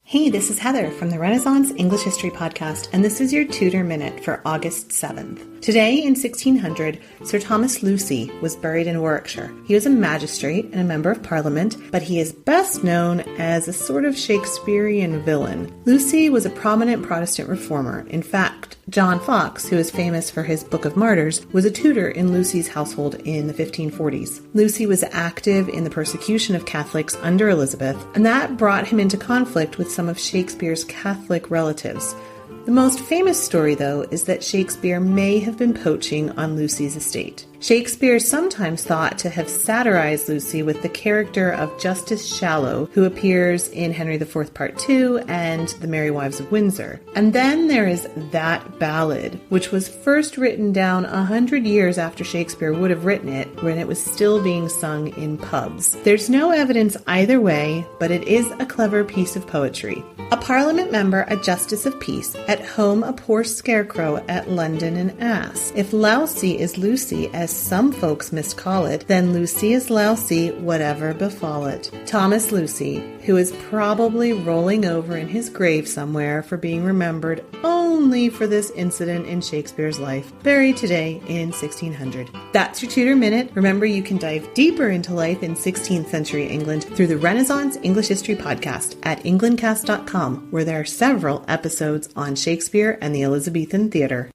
Hey, this is Heather from the Renaissance English History Podcast, and this is your Tudor Minute for August 7th. Today, in 1600, Sir Thomas Lucy was buried in Warwickshire. He was a magistrate and a member of Parliament, but he is best known as a sort of Shakespearian villain. Lucy was a prominent Protestant reformer. In fact, John Foxe, who is famous for his Book of Martyrs, was a tutor in Lucy's household in the 1540s. Lucy was active in the persecution of Catholics under Elizabeth, and that brought him into conflict with some of Shakespeare's Catholic relatives. The most famous story, though, is that Shakespeare may have been poaching on Lucy's estate. Shakespeare is sometimes thought to have satirized Lucy with the character of Justice Shallow, who appears in Henry IV Part 2 and The Merry Wives of Windsor. And then there is That Ballad, which was first written down 100 years after Shakespeare would have written it, when it was still being sung in pubs. There's no evidence either way, but it is a clever piece of poetry. A Parliament member, a Justice of Peace, at home a poor scarecrow, at London an ass. If lousy is Lucy, as some folks miscall it, then Lucy is lousy, whatever befall it. Thomas Lucy, who is probably rolling over in his grave somewhere for being remembered only for this incident in Shakespeare's life, buried today in 1600. That's your Tudor Minute. Remember, you can dive deeper into life in 16th century England through the Renaissance English History Podcast at englandcast.com, where there are several episodes on Shakespeare and the Elizabethan theater.